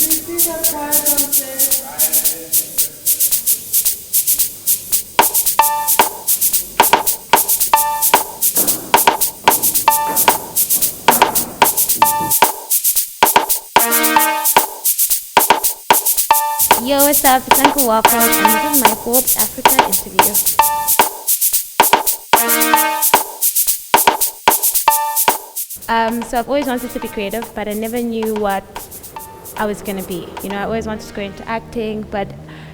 Yo, what's up? It's Uncle Waffles, and this is my Forbes Africa interview. So I've always wanted to be creative, but I never knew what I was going to be. You know, I always wanted to go into acting, but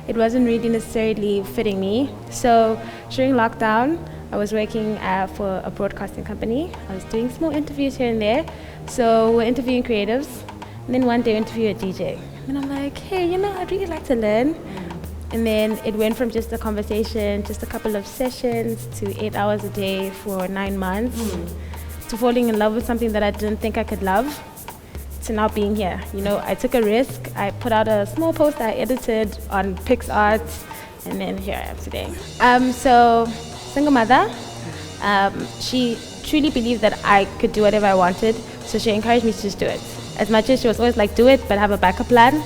it wasn't really necessarily fitting me. So during lockdown, I was working for a broadcasting company. I was doing small interviews here and there. So we're interviewing creatives, and then one day we interview a DJ. And I'm like, hey, you know, I'd really like to learn. And then it went from just a conversation, just a couple of sessions, to 8 hours a day for 9 months, to falling in love with something that I didn't think I could love, to now being here. You know, I took a risk. I put out a small post I edited on Picsart, and then here I am today. So, single mother. She truly believed that I could do whatever I wanted, so she encouraged me to just do it. As much as she was always like, do it, but have a backup plan.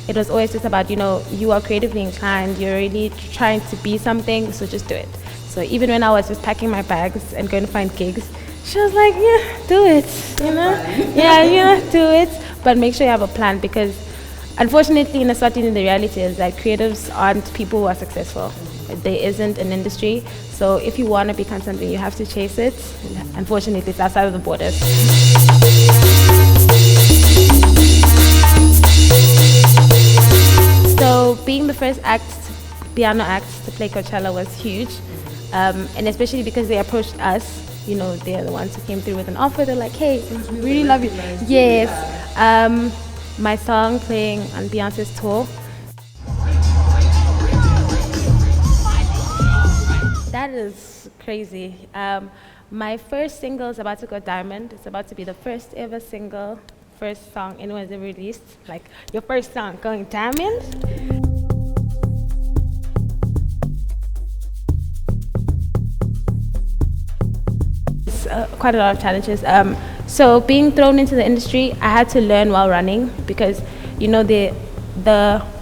It was always just about, you know, you are creatively inclined, you're really trying to be something, so just do it. So even when I was just packing my bags and going to find gigs, she was like, yeah, do it, you know? Yeah, do it, but make sure you have a plan, because unfortunately in Eswatini, the reality is that creatives aren't people who are successful. There isn't an industry, so if you want to become something, you have to chase it. Unfortunately, it's outside of the borders. So being the first piano act to play Coachella was huge, and especially because they approached us. You know, they're the ones who came through with an offer. They're like, hey, we really love you. Yes. My song playing on Beyonce's tour. That is crazy. My first single is about to go diamond. It's about to be the first ever single, first song anyone's ever released. Like, your first song going diamond? It's quite a lot of challenges. So being thrown into the industry, I had to learn while running, because, you know, the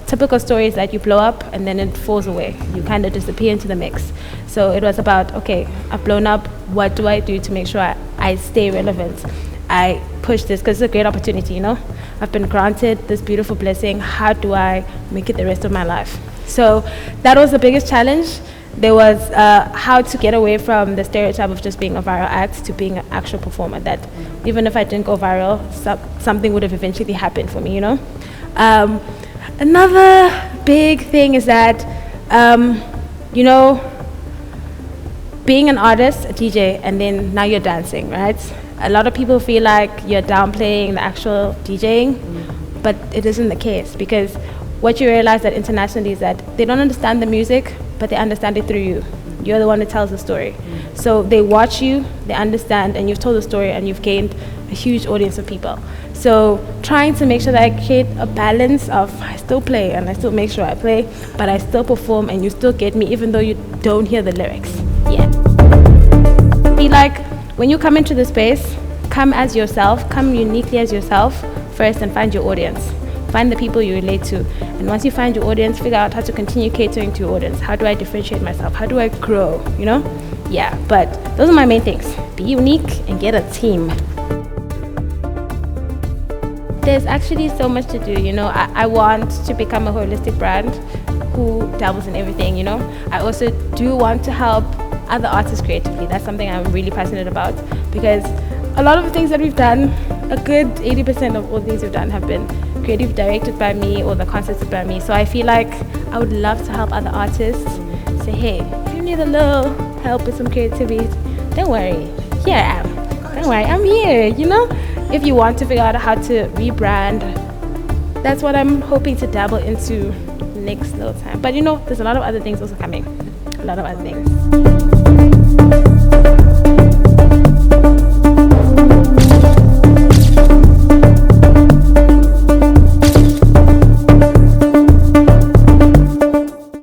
typical story is that you blow up and then it falls away. You kind of disappear into the mix. So it was about, okay, I've blown up, what do I do to make sure I stay relevant? I push this because it's a great opportunity, you know? I've been granted this beautiful blessing. How do I make it the rest of my life? So that was the biggest challenge. There was how to get away from the stereotype of just being a viral act to being an actual performer, that even if I didn't go viral, something would have eventually happened for me, you know? Another big thing is that, you know, being an artist, a DJ, and then now you're dancing, right? A lot of people feel like you're downplaying the actual DJing, but it isn't the case, because what you realize that internationally is that they don't understand the music, but they understand it through you. You're the one that tells the story. So they watch you, they understand, and you've told the story, and you've gained a huge audience of people. So trying to make sure that I create a balance of, I still play and I still make sure I play, but I still perform and you still get me even though you don't hear the lyrics. Yeah. Be like, when you come into the space, come as yourself, come uniquely as yourself first, and find your audience. Find the people you relate to. And once you find your audience, figure out how to continue catering to your audience. How do I differentiate myself? How do I grow, you know? Yeah, but those are my main things. Be unique and get a team. There's actually so much to do, you know. I want to become a holistic brand who dabbles in everything, you know. I also do want to help other artists creatively. That's something I'm really passionate about, because a lot of the things that we've done, a good 80% of all things we've done have been creative directed by me, or the concepts by me. So I feel like I would love to help other artists. Say, hey, if you need a little help with some creativity, don't worry, here I am. Don't worry, I'm here, you know. If you want to figure out how to rebrand, that's what I'm hoping to dabble into next little time. But you know, there's a lot of other things also coming. A lot of other things.